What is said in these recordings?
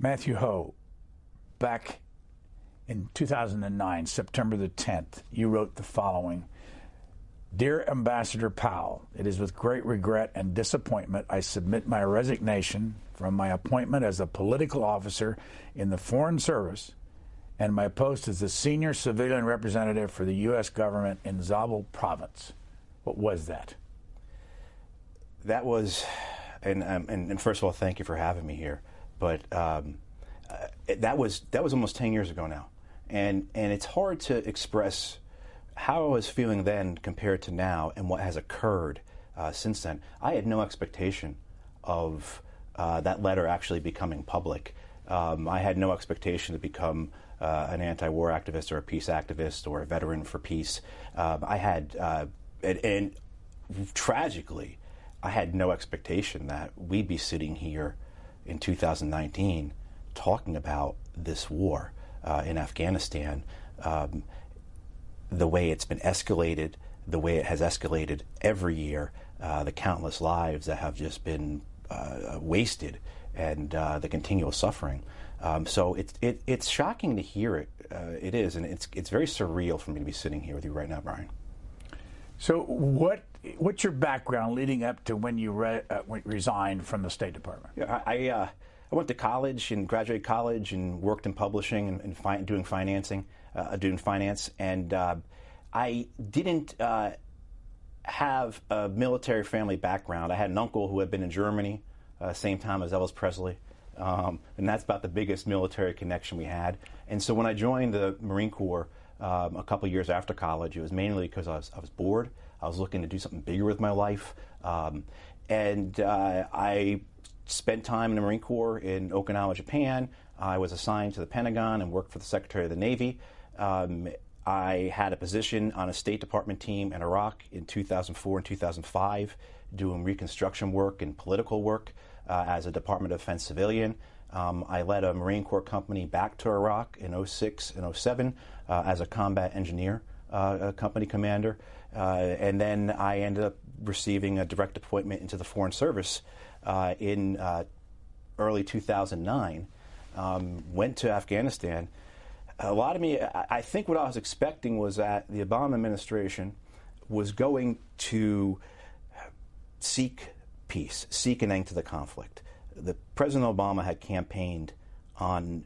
Matthew Hoh, back in 2009, September the 10th, you wrote the following. Dear Ambassador Powell, it is with great regret and disappointment I submit my resignation from my appointment as a political officer in the Foreign Service and my post as the senior civilian representative for the U.S. government in Zabul province. What was that? That was, and first of all, thank you for having me here. But that was almost 10 years ago now, and it's hard to express how I was feeling then compared to now and what has occurred since then. I had no expectation of that letter actually becoming public. I had no expectation to become an anti-war activist or a peace activist or a veteran for peace. And tragically, I had no expectation that we'd be sitting here in 2019 talking about this war in Afghanistan, the way it's been escalated, the way it has escalated every year, the countless lives that have just been wasted, and the continual suffering. So it's shocking to hear it. It is, and it's very surreal for me to be sitting here with you right now, Brian. So what's your background leading up to when you resigned from the State Department? Yeah, I went to college and graduated college and worked in publishing and doing finance, and I didn't have a military family background. I had an uncle who had been in Germany same time as Elvis Presley, and that's about the biggest military connection we had. And so when I joined the Marine Corps a couple years after college, it was mainly because I was bored. I was looking to do something bigger with my life, and I spent time in the Marine Corps in Okinawa, Japan. I was assigned to the Pentagon and worked for the Secretary of the Navy. I had a position on a State Department team in Iraq in 2004 and 2005, doing reconstruction work and political work as a Department of Defense civilian. I led a Marine Corps company back to Iraq in 06 and 07 as a combat engineer company commander. And then I ended up receiving a direct appointment into the Foreign Service in early 2009. Went to Afghanistan. A lot of me, I think what I was expecting was that the Obama administration was going to seek peace, seek an end to the conflict. President Obama had campaigned on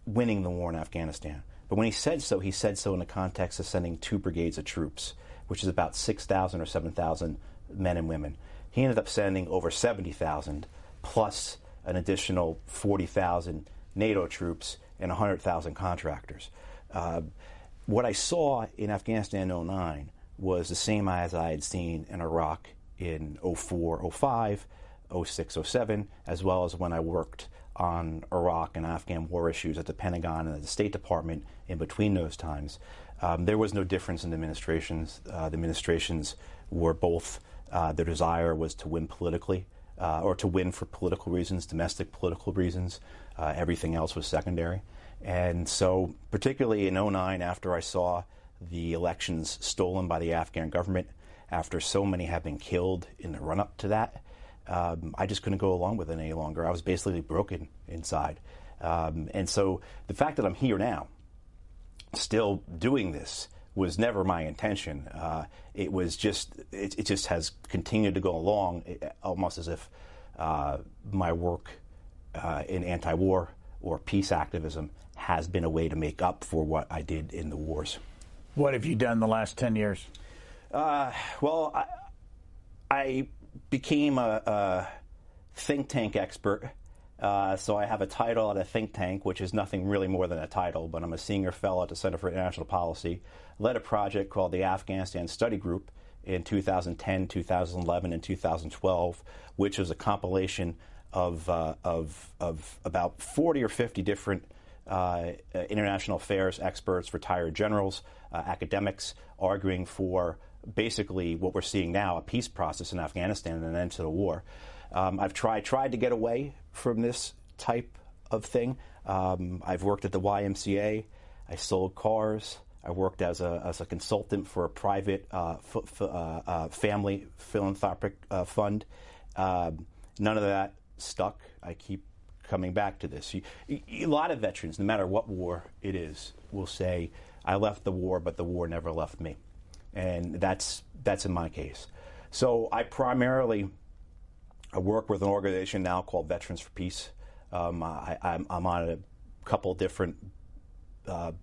winning the war in Afghanistan. But when he said so in the context of sending 2 brigades of troops, which is about 6,000 or 7,000 men and women. He ended up sending over 70,000 plus an additional 40,000 NATO troops and 100,000 contractors. What I saw in Afghanistan in 2009 was the same as I had seen in Iraq in 04, 05, 06, 07, as well as when I worked on Iraq and Afghan war issues at the Pentagon and at the State Department in between those times. There was no difference in the administrations. The administrations were both, their desire was to win politically, or to win for political reasons, domestic political reasons. Everything else was secondary. And so, particularly in 2009, after I saw the elections stolen by the Afghan government, after so many have been killed in the run-up to that, I just couldn't go along with it any longer. I was basically broken inside. And so the fact that I'm here now, still doing this, was never my intention. It just has continued to go along, almost as if my work in anti-war or peace activism has been a way to make up for what I did in the wars. What have you done the last 10 years? Well, I became a think tank expert. So I have a title at a think tank, which is nothing really more than a title, but I'm a senior fellow at the Center for International Policy. Led a project called the Afghanistan Study Group in 2010, 2011, and 2012, which was a compilation of about 40 or 50 different international affairs experts, retired generals, academics, arguing for basically what we're seeing now, a peace process in Afghanistan and an end to the war. I've tried to get away from this type of thing. I've worked at the YMCA. I sold cars. I worked as a consultant for a private family philanthropic fund. None of that stuck. I keep coming back to this. A lot of veterans, no matter what war it is, will say, I left the war, but the war never left me. And that's in my case. So I primarily work with an organization now called Veterans for Peace. I'm on a couple different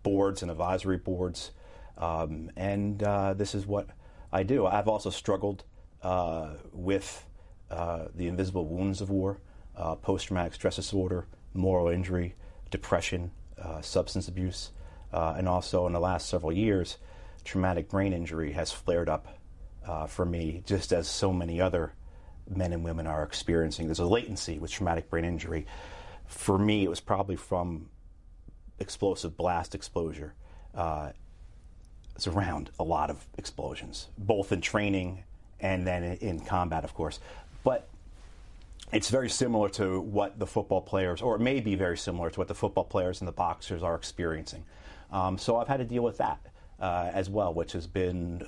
boards and advisory boards, and this is what I do. I've also struggled with the invisible wounds of war, post-traumatic stress disorder, moral injury, depression, substance abuse, and also in the last several years, traumatic brain injury has flared up for me, just as so many other men and women are experiencing. There's a latency with traumatic brain injury. For me, it was probably from explosive blast exposure. It's around a lot of explosions, both in training and then in combat, of course. But it's very similar to what the football players, or it may be very similar to what the football players and the boxers are experiencing. So I've had to deal with that as well, which has been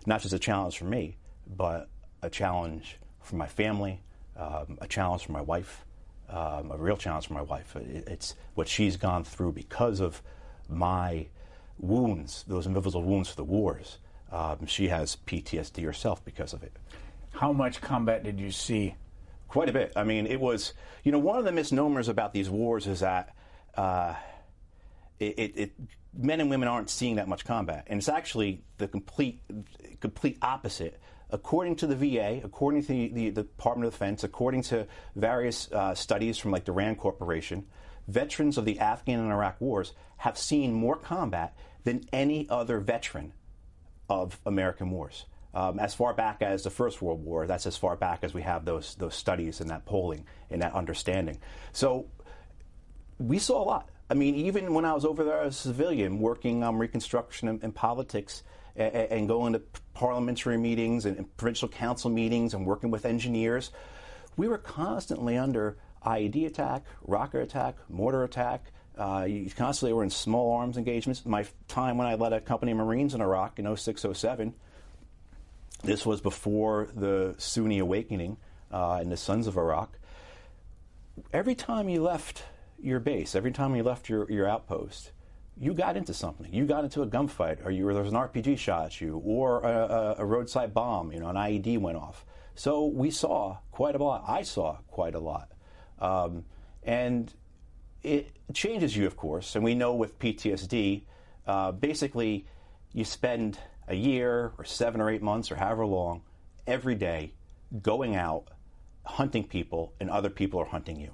not just a challenge for me, but a challenge for my family, a challenge for my wife, a real challenge for my wife. It's what she's gone through because of my wounds, those invisible wounds for the wars. She has PTSD herself because of it. How much combat did you see? Quite a bit. I mean, it was, one of the misnomers about these wars is that men and women aren't seeing that much combat. And it's actually the complete opposite. According to the VA, according to the Department of Defense, according to various studies from like the RAND Corporation, veterans of the Afghan and Iraq wars have seen more combat than any other veteran of American wars. As far back as the First World War, that's as far back as we have those studies and that polling and that understanding. So we saw a lot. I mean, even when I was over there as a civilian, working on Reconstruction and politics, and going to parliamentary meetings and provincial council meetings and working with engineers, we were constantly under IED attack, rocket attack, mortar attack. You constantly were in small arms engagements. My time when I led a company of Marines in Iraq in 06, 07, this was before the Sunni awakening and the Sons of Iraq. Every time you left your base, every time you left your outpost, you got into something. You got into a gunfight, or there was an RPG shot at you, or a roadside bomb, an IED went off. So we saw quite a lot. I saw quite a lot. And it changes you, of course. And we know with PTSD, basically you spend a year or 7 or 8 months or however long every day going out, hunting people, and other people are hunting you.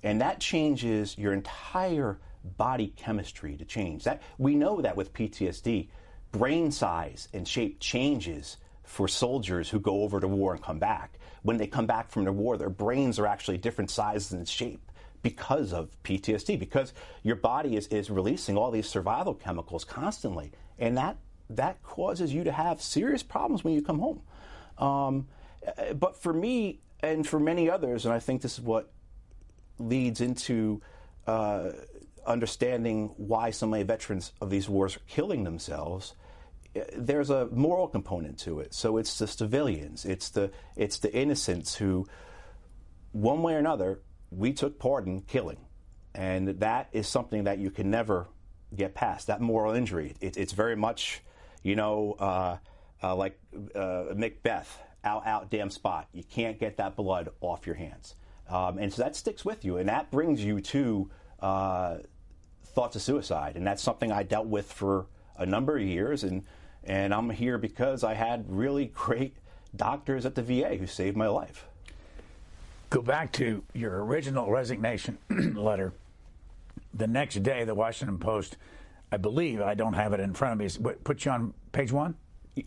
And that changes your entire body chemistry to change. That we know that with PTSD, brain size and shape changes for soldiers who go over to war and come back. When they come back from the war, their brains are actually different sizes and shape because of PTSD, because your body is releasing all these survival chemicals constantly, and that causes you to have serious problems when you come home. But for me and for many others, and I think this is what leads into understanding why so many veterans of these wars are killing themselves, there's a moral component to it. So it's the civilians, it's the innocents who, one way or another, we took part in killing. And that is something that you can never get past, that moral injury. It's very much, like Macbeth, out, damn spot. You can't get that blood off your hands. And so that sticks with you, and that brings you to thoughts of suicide. And that's something I dealt with for a number of years, and I'm here because I had really great doctors at the VA who saved my life. Go back to your original resignation letter. The next day, the Washington Post, I believe, I don't have it in front of me, put you on page 1?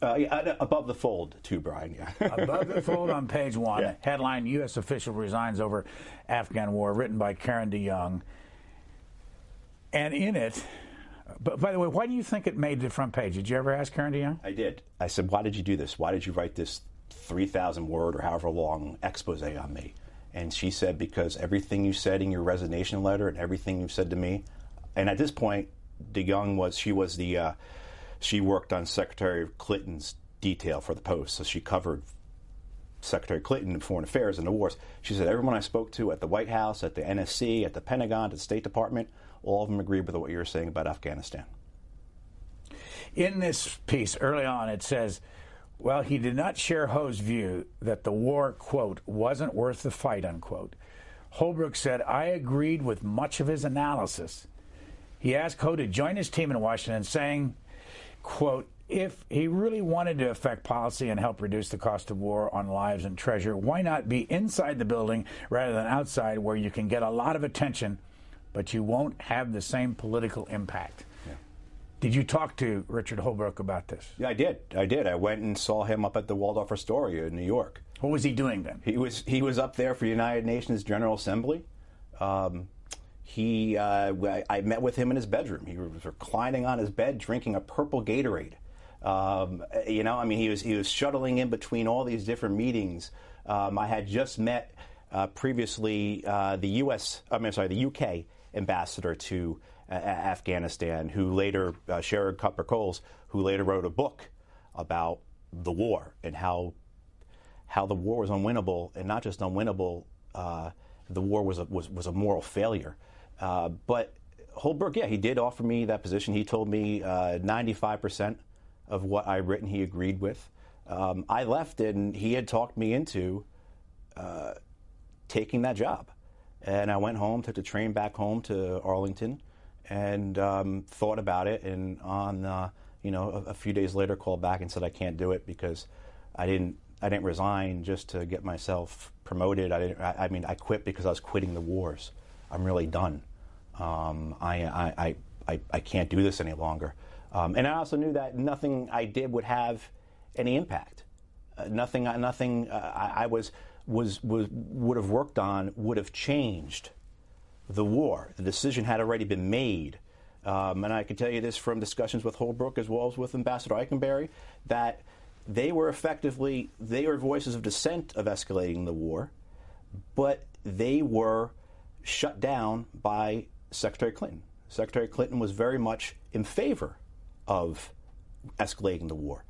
Above the fold, too, Brian. Yeah. Above the fold on page 1. Yeah. Headline: U.S. official resigns over Afghan war, written by Karen DeYoung. And in it, but by the way, why do you think it made the front page? Did you ever ask Karen DeYoung? I did. I said, why did you do this? Why did you write this 3,000-word or however long expose on me? And she said, because everything you said in your resignation letter and everything you said to me, and at this point, DeYoung she worked on Secretary Clinton's detail for the Post, so she covered Secretary Clinton in Foreign Affairs and the wars. She said, everyone I spoke to at the White House, at the NSC, at the Pentagon, at the State Department, all of them agreed with what you were saying about Afghanistan. In this piece, early on, it says, well, he did not share Hoh's view that the war, quote, wasn't worth the fight, unquote. Holbrooke said, I agreed with much of his analysis. He asked Hoh to join his team in Washington, saying, quote, if he really wanted to affect policy and help reduce the cost of war on lives and treasure, why not be inside the building rather than outside, where you can get a lot of attention, but you won't have the same political impact? Yeah. Did you talk to Richard Holbrooke about this? Yeah, I did. I went and saw him up at the Waldorf Astoria in New York. What was he doing then? He was up there for the United Nations General Assembly. I met with him in his bedroom. He was reclining on his bed, drinking a purple Gatorade. He was shuttling in between all these different meetings. I had just met previously the UK ambassador to Afghanistan, who later, Sherrod Cupper-Coles, who later wrote a book about the war and how the war was unwinnable, and not just unwinnable, the war was a moral failure. But Holbrooke, he did offer me that position. He told me 95% of what I'd written he agreed with. I left, and he had talked me into taking that job. And I went home, took the train back home to Arlington, and thought about it. And on a few days later, called back and said I can't do it because I didn't resign just to get myself promoted. I quit because I was quitting the wars. I'm really done. I can't do this any longer. And I also knew that nothing I did would have any impact. Nothing I would have worked on would have changed the war. The decision had already been made. And I can tell you this from discussions with Holbrooke as well as with Ambassador Eikenberry, that they were voices of dissent of escalating the war, but they were shut down by Secretary Clinton. Secretary Clinton was very much in favor of escalating the war.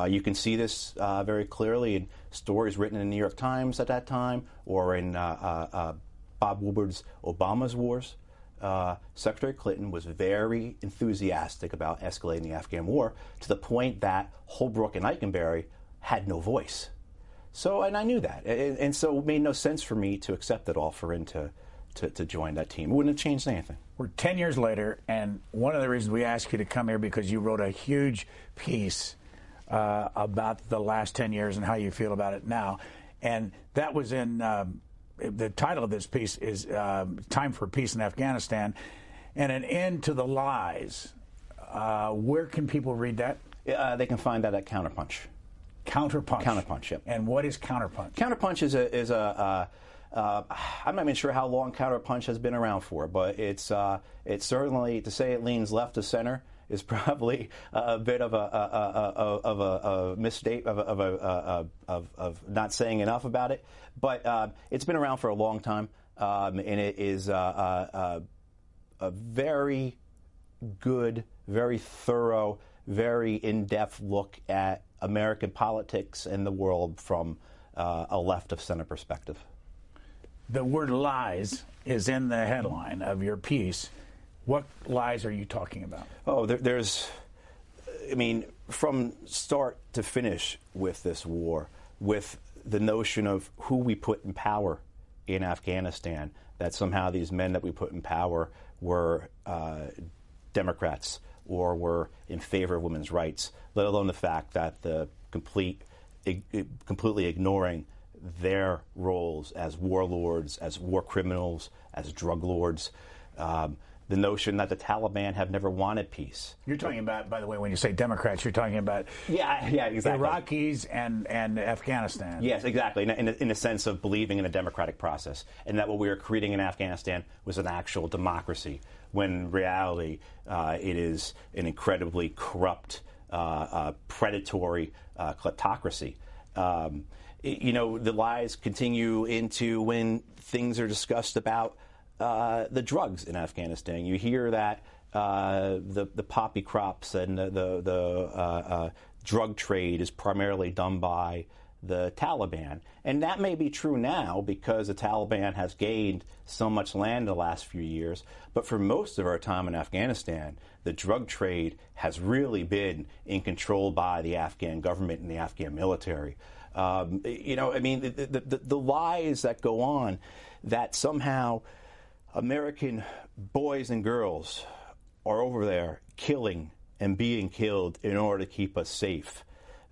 You can see this very clearly in stories written in the New York Times at that time, or in Bob Woodward's Obama's Wars. Secretary Clinton was very enthusiastic about escalating the Afghan war, to the point that Holbrooke and Eikenberry had no voice. And I knew that. And so it made no sense for me to accept that offer and to join that team. It wouldn't have changed anything. We're 10 years later, and one of the reasons we asked you to come here because you wrote a huge piece about the last 10 years and how you feel about it now. And that was in, the title of this piece is Time for Peace in Afghanistan, and an end to the lies. Where can people read that? They can find that at Counterpunch. Counterpunch, yep. And what is Counterpunch? Counterpunch is I'm not even sure how long Counterpunch has been around for, but it's certainly, to say it leans left of center is probably a bit of a mistake of not saying enough about it. But it's been around for a long time, and it is a very good, very thorough, very in-depth look at American politics and the world from a left of center perspective. The word lies is in the headline of your piece. What lies are you talking about? Oh, from start to finish with this war, with the notion of who we put in power in Afghanistan, that somehow these men that we put in power were Democrats or were in favor of women's rights, let alone the fact that the completely ignoring their roles as warlords, as war criminals, as drug lords. The notion that the Taliban have never wanted peace. You're talking about, by the way, when you say Democrats, you're talking about exactly. Iraqis and Afghanistan. Yes, exactly, in the sense of believing in a democratic process, and that what we were creating in Afghanistan was an actual democracy, when in reality it is an incredibly corrupt, predatory kleptocracy. The lies continue into when things are discussed about the drugs in Afghanistan. You hear that the poppy crops and the drug trade is primarily done by the Taliban. And that may be true now because the Taliban has gained so much land in the last few years. But for most of our time in Afghanistan, the drug trade has really been in control by the Afghan government and the Afghan military. The lies that go on that somehow American boys and girls are over there killing and being killed in order to keep us safe,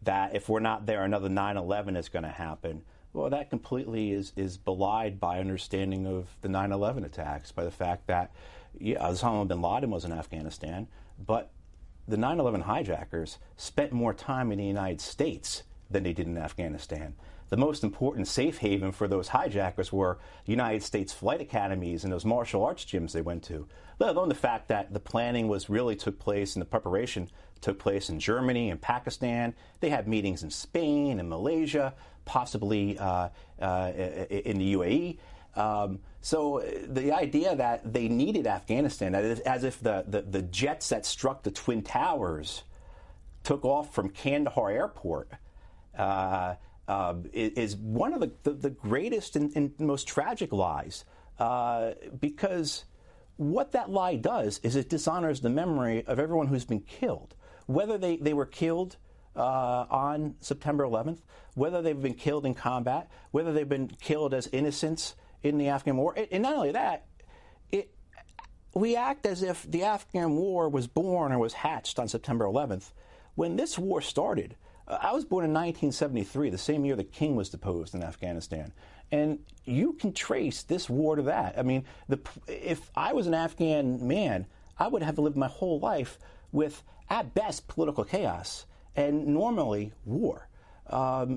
that if we're not there, another 9/11 is going to happen. Well, that completely is belied by understanding of the 9/11 attacks, by the fact that, Osama bin Laden was in Afghanistan, but the 9/11 hijackers spent more time in the United States than they did in Afghanistan. The most important safe haven for those hijackers were the United States flight academies and those martial arts gyms they went to, let alone the fact that the planning took place and the preparation took place in Germany and Pakistan. They had meetings in Spain and Malaysia, possibly in the UAE. So the idea that they needed Afghanistan, as if the jets that struck the Twin Towers took off from Kandahar Airport, is one of the greatest and most tragic lies, because what that lie does is it dishonors the memory of everyone who's been killed, whether they were killed on September 11th, whether they've been killed in combat, whether they've been killed as innocents in the Afghan war. And not only that, we act as if the Afghan war was born or was hatched on September 11th. When this war started, I was born in 1973, the same year the king was deposed in Afghanistan. And you can trace this war to that. I mean, if I was an Afghan man, I would have lived my whole life with, at best, political chaos and normally war.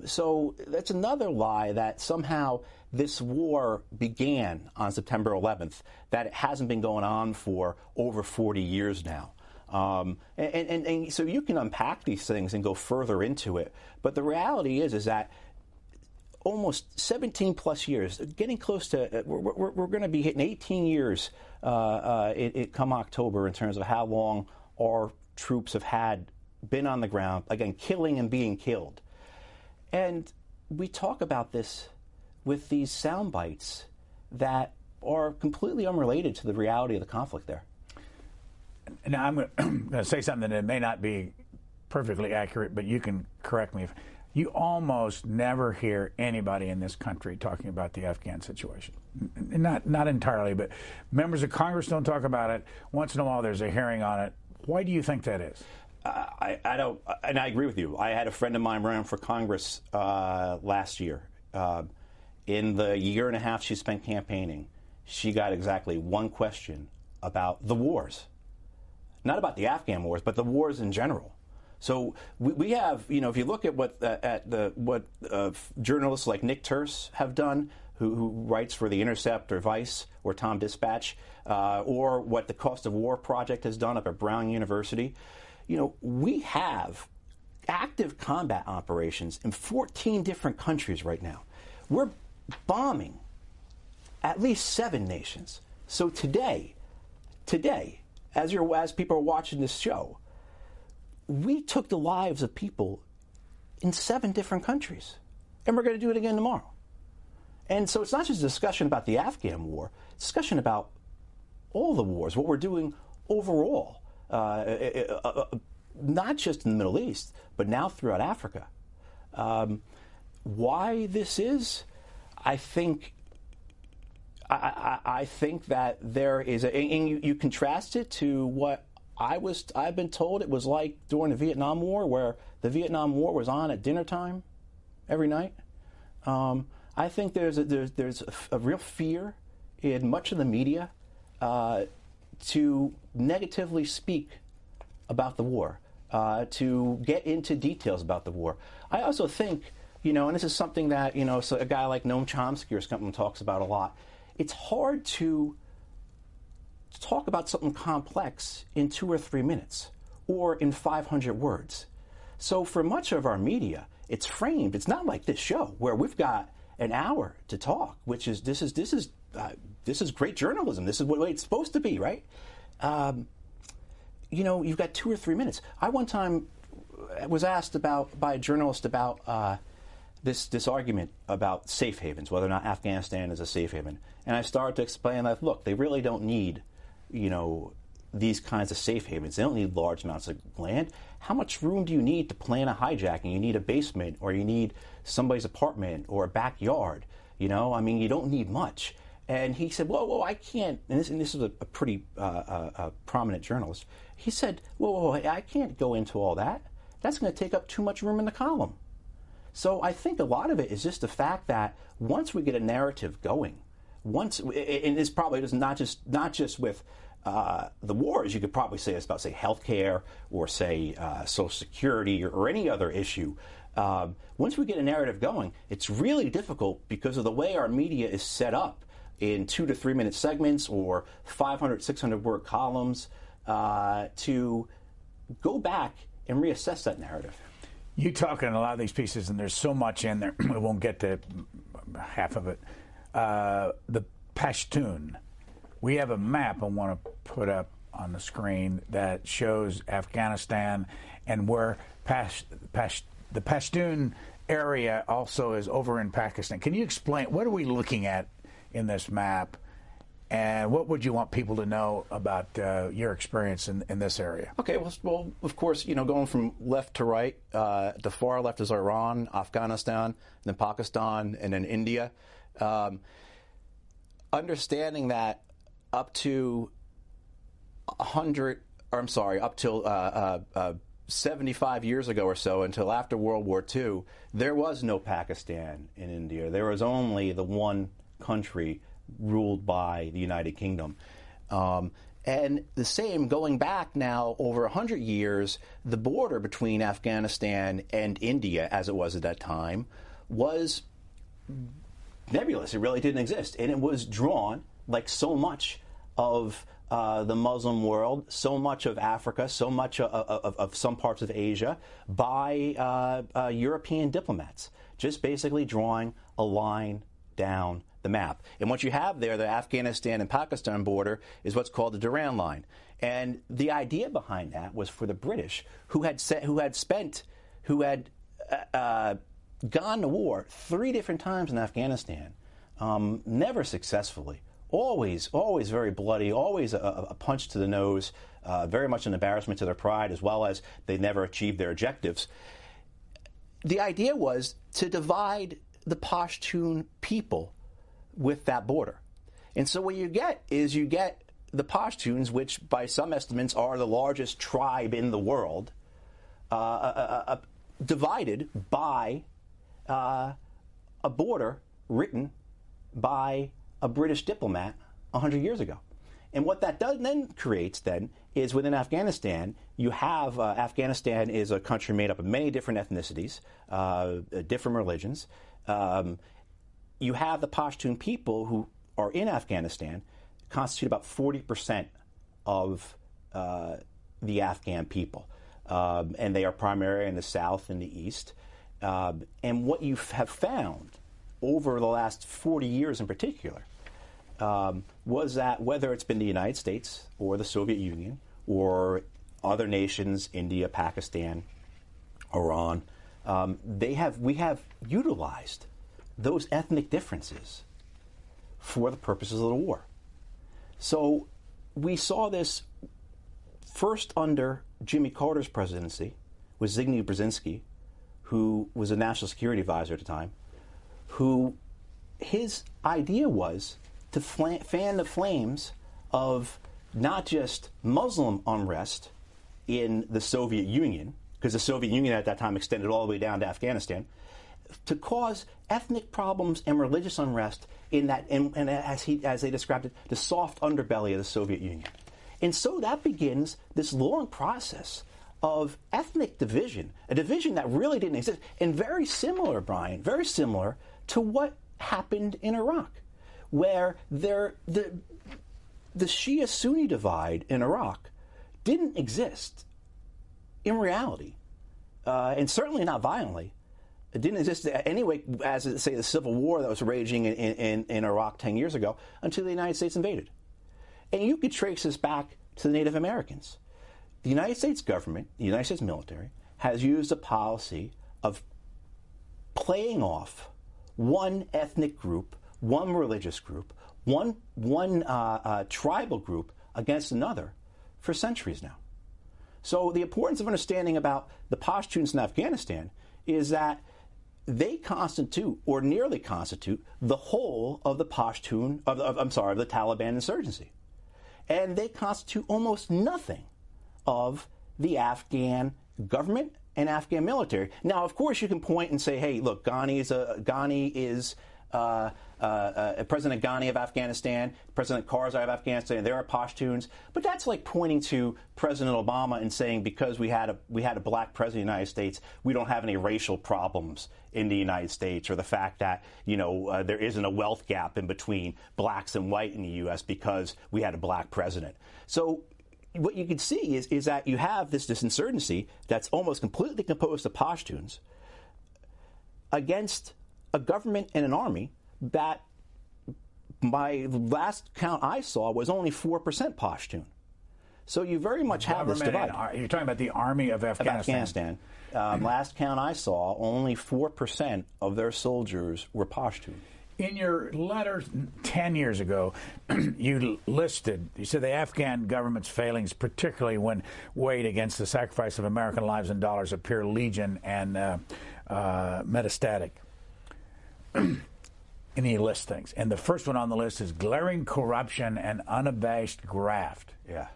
So that's another lie, that somehow this war began on September 11th, that it hasn't been going on for over 40 years now. And so you can unpack these things and go further into it. But the reality is that almost 17 plus years, getting close to, we're going to be hitting 18 years come October in terms of how long our troops have been on the ground, again, killing and being killed. And we talk about this with these sound bites that are completely unrelated to the reality of the conflict there. Now, I'm going to say something that may not be perfectly accurate, but you can correct me. You almost never hear anybody in this country talking about the Afghan situation. Not entirely, but members of Congress don't talk about it. Once in a while, there's a hearing on it. Why do you think that is? I don't, and I agree with you. I had a friend of mine running for Congress last year. In the year and a half she spent campaigning, she got exactly one question about the wars. Not about the Afghan wars, but the wars in general. So we have, if you look at what journalists like Nick Turse have done, who writes for The Intercept or Vice or Tom Dispatch, or what the Cost of War Project has done up at Brown University, we have active combat operations in 14 different countries right now. We're bombing at least 7 nations. So today, as people are watching this show, we took the lives of people in 7 different countries, and we're going to do it again tomorrow. And so it's not just a discussion about the Afghan war, it's a discussion about all the wars, what we're doing overall, not just in the Middle East, but now throughout Africa. Why this is, I think that there is and you contrast it to what I've been told it was like during the Vietnam War, where the Vietnam War was on at dinner time every night. I think there's a real fear in much of the media to negatively speak about the war, to get into details about the war. I also think, and this is something that, so a guy like Noam Chomsky or something talks about a lot, it's hard to talk about something complex in 2 or 3 minutes or in 500 words. So for much of our media, it's framed. It's not like this show where we've got an hour to talk, which is this is great journalism. This is what it's supposed to be, right? You've got 2 or 3 minutes. I one time was asked by a journalist about this argument about safe havens, whether or not Afghanistan is a safe haven. And I started to explain that, look, they really don't need, these kinds of safe havens. They don't need large amounts of land. How much room do you need to plan a hijacking? You need a basement, or you need somebody's apartment or a backyard. You don't need much. And he said, whoa, I can't, and this is a pretty prominent journalist. He said, whoa, I can't go into all that. That's going to take up too much room in the column. So I think a lot of it is just the fact that once we get a narrative going, and it's probably not just with the wars. You could probably say it's about, say, healthcare or, say, Social Security or any other issue. Once we get a narrative going, it's really difficult because of the way our media is set up in 2 to 3 minute segments or 500, 600 word columns to go back and reassess that narrative. You talk in a lot of these pieces, and there's so much in there, we won't get to half of it. The Pashtun. We have a map I want to put up on the screen that shows Afghanistan and where the Pashtun area also is over in Pakistan. Can you explain, what are we looking at in this map, and what would you want people to know about your experience in this area? Okay, well, of course, going from left to right, the far left is Iran, Afghanistan, then Pakistan, and then India. Understanding that up till 75 years ago or so, until after World War II, there was no Pakistan in India. There was only the one country ruled by the United Kingdom. And the same, going back now over 100 years, the border between Afghanistan and India, as it was at that time, was nebulous. It really didn't exist. And it was drawn, like so much of the Muslim world, so much of Africa, so much of some parts of Asia, by European diplomats, just basically drawing a line down the map. And what you have there, the Afghanistan and Pakistan border, is what's called the Durand Line. And the idea behind that was for the British, who had gone to war 3 different times in Afghanistan, never successfully, always very bloody, always a punch to the nose, very much an embarrassment to their pride, as well as they never achieved their objectives. The idea was to divide the Pashtun people with that border. And so what you get is the Pashtuns, which by some estimates are the largest tribe in the world, divided by a border written by a British diplomat 100 years ago. And what that creates is within Afghanistan, you have Afghanistan is a country made up of many different ethnicities, different religions. You have the Pashtun people who are in Afghanistan constitute about 40% of the Afghan people. And they are primarily in the south and the east. And what you have found over the last 40 years in particular was that whether it's been the United States or the Soviet Union or other nations, India, Pakistan, Iran, we have utilized those ethnic differences for the purposes of the war. So we saw this first under Jimmy Carter's presidency with Zbigniew Brzezinski, who was a national security advisor at the time, who his idea was to fan the flames of not just Muslim unrest in the Soviet Union, because the Soviet Union at that time extended all the way down to Afghanistan, to cause ethnic problems and religious unrest in that, and as they described it, the soft underbelly of the Soviet Union. And so that begins this long process of ethnic division, a division that really didn't exist, and very similar, Brian, very similar to what happened in Iraq, where the Shia-Sunni divide in Iraq didn't exist in reality, and certainly not violently. It didn't exist anyway as, say, the civil war that was raging in Iraq 10 years ago until the United States invaded. And you could trace this back to the Native Americans. The United States government, the United States military, has used a policy of playing off one ethnic group, one religious group, one tribal group against another for centuries now. So the importance of understanding about the Pashtuns in Afghanistan is that they constitute, or nearly constitute, the whole of the Pashtun, of the Taliban insurgency. And they constitute almost nothing of the Afghan government and Afghan military. Now, of course, you can point and say, hey, look, President Ghani of Afghanistan, President Karzai of Afghanistan, there are Pashtuns. But that's like pointing to President Obama and saying because we had a black president of the United States, we don't have any racial problems in the United States, or the fact that there isn't a wealth gap in between blacks and white in the U.S. because we had a black president. So what you can see is that you have this insurgency that's almost completely composed of Pashtuns against a government and an army that, my last count I saw, was only 4% Pashtun. So you very much have this divide. You're talking about the army of Afghanistan. Last count I saw, only 4% of their soldiers were Pashtun. In your letter 10 years ago, you said the Afghan government's failings, particularly when weighed against the sacrifice of American lives and dollars, appear legion and metastatic. And he lists things. And the first one on the list is glaring corruption and unabashed graft. Yeah.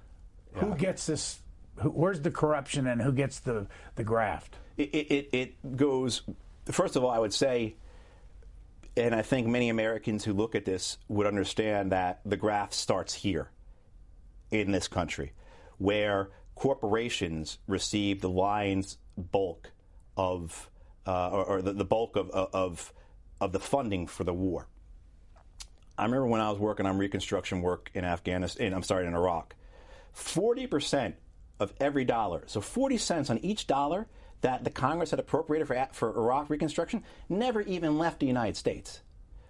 Who gets this? Where's the corruption and who gets the graft? It goes, first of all, I would say, and I think many Americans who look at this would understand that the graft starts here in this country, where corporations receive the lion's bulk of, or the bulk of the funding for the war. I remember when I was working on reconstruction work in in Iraq, 40% of every dollar, so 40 cents on each dollar that the Congress had appropriated for Iraq reconstruction, never even left the United States.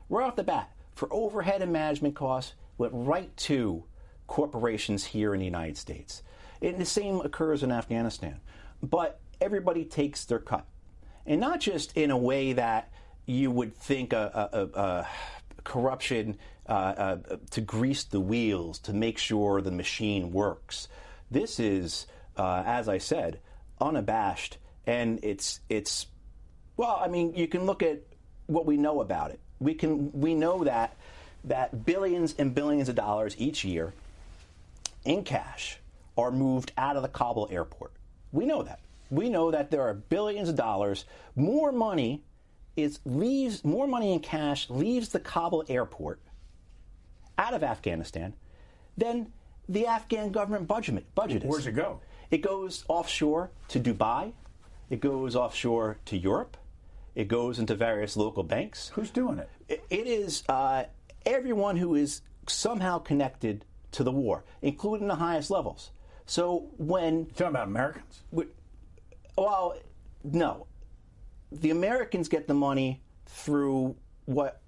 Right off the bat, for overhead and management costs, went right to corporations here in the United States. And the same occurs in Afghanistan. But everybody takes their cut. And not just in a way that you would think corruption to grease the wheels, to make sure the machine works. This is, as I said, unabashed. And it's well, I mean, you can look at what we know about it. We know that billions and billions of dollars each year in cash are moved out of the Kabul airport. We know that. We know that there are billions of dollars. More money in cash leaves the Kabul airport out of Afghanistan than the Afghan government budget is. Where's it go? It goes offshore to Dubai. It goes offshore to Europe. It goes into various local banks. Who's doing it? It is everyone who is somehow connected to the war, including the highest levels. So when... You're talking about Americans? Well, no. The Americans get the money through what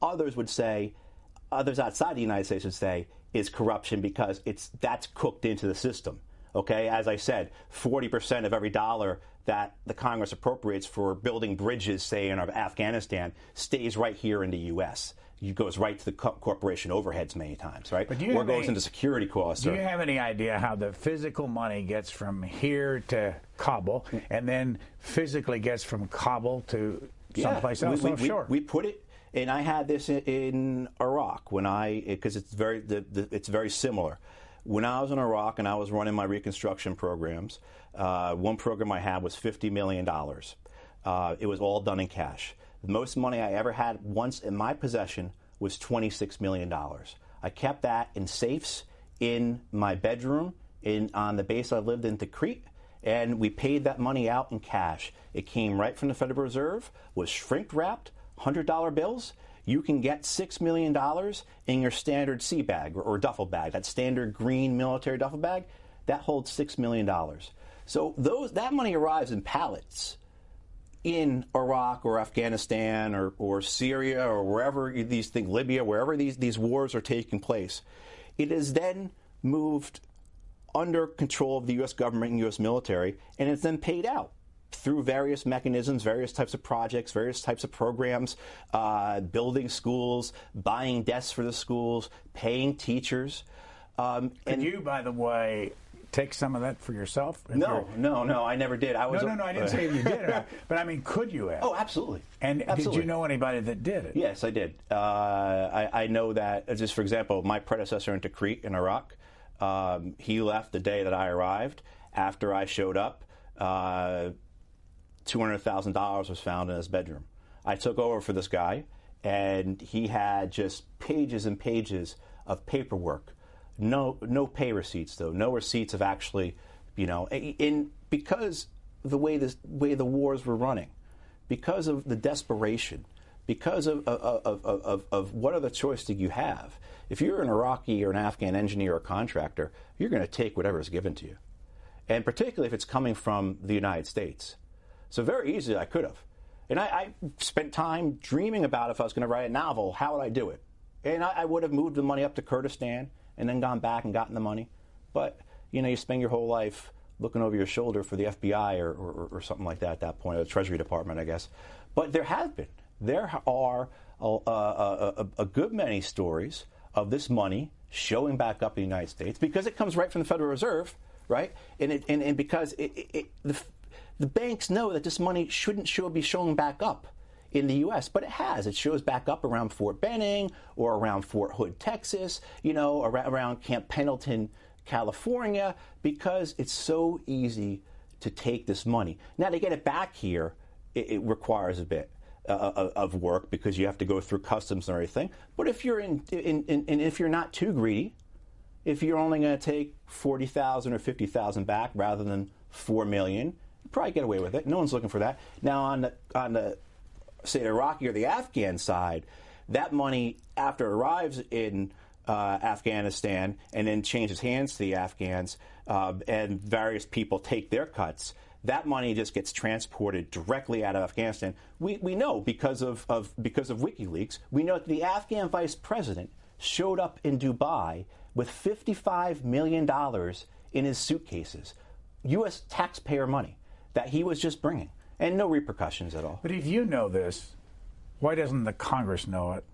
others outside the United States would say is corruption, because that's cooked into the system. Okay, as I said, 40% of every dollar that the Congress appropriates for building bridges, say, in Afghanistan, stays right here in the U.S. It goes right to the corporation overheads many times, right? Or goes into security costs. Do you have any idea how the physical money gets from here to Kabul and then physically gets from Kabul to someplace else offshore? We put it, and I had this in Iraq because it's very similar. When I was in Iraq and I was running my reconstruction programs, one program I had was $50 million. It was all done in cash. The most money I ever had once in my possession was $26 million. I kept that in safes in my bedroom on the base I lived in Tikrit, and we paid that money out in cash. It came right from the Federal Reserve, was shrink-wrapped, $100 bills. You can get $6 million in your standard sea bag or duffel bag, that standard green military duffel bag. That holds $6 million. So that money arrives in pallets in Iraq or Afghanistan or Syria or wherever these things, Libya, wherever these wars are taking place. It is then moved under control of the U.S. government and U.S. military, and it's then paid out through various mechanisms, various types of projects, various types of programs, building schools, buying desks for the schools, paying teachers. Could you, by the way, take some of that for yourself? No, I never did. No, I didn't say you did. But I mean, could you have? Oh, absolutely. And absolutely. Did you know anybody that did it? Yes, I did. I know that, just for example, my predecessor in Tikrit in Iraq, he left the day that I arrived. After I showed up, $200,000 was found in his bedroom. I took over for this guy, and he had just pages and pages of paperwork. No pay receipts, though. No receipts of actually, because the way the wars were running, because of the desperation, because of what other choice do you have? If you're an Iraqi or an Afghan engineer or contractor, you're going to take whatever is given to you, and particularly if it's coming from the United States. So very easily I could have. And I spent time dreaming about if I was going to write a novel, how would I do it? And I would have moved the money up to Kurdistan and then gone back and gotten the money. But, you spend your whole life looking over your shoulder for the FBI or something like that at that point, or the Treasury Department, I guess. But there are a good many stories of this money showing back up in the United States because it comes right from the Federal Reserve, right? And because the banks know that this money shouldn't be showing back up in the U.S., but it has. It shows back up around Fort Benning or around Fort Hood, Texas, around Camp Pendleton, California, because it's so easy to take this money. Now, to get it back here, it requires a bit of work because you have to go through customs and everything. But if you're if you're not too greedy, if you're only going to take 40,000 or 50,000 back rather than 4 million, you probably get away with it. No one's looking for that. Now, on the say the Iraqi or the Afghan side, that money, after it arrives in Afghanistan and then changes hands to the Afghans, and various people take their cuts, that money just gets transported directly out of Afghanistan. We know because of WikiLeaks, we know that the Afghan vice president showed up in Dubai with $55 million in his suitcases, U.S. taxpayer money that he was just bringing, and no repercussions at all. But if you know this, why doesn't the Congress know it?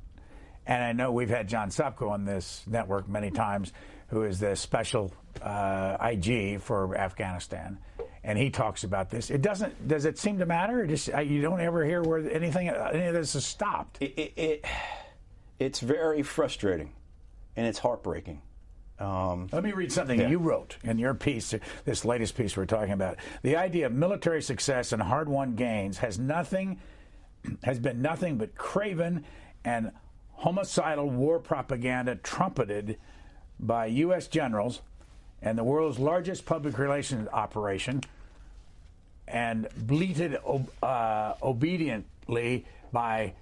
And I know we've had John Sopko on this network many times, who is the special IG for Afghanistan, and he talks about this. Does it seem to matter? You don't ever hear where any of this is stopped. It's very frustrating, and it's heartbreaking. Let me read something you wrote in your piece, this latest piece we're talking about. The idea of military success and hard-won gains has been nothing but craven and homicidal war propaganda trumpeted by U.S. generals and the world's largest public relations operation, and bleated obediently by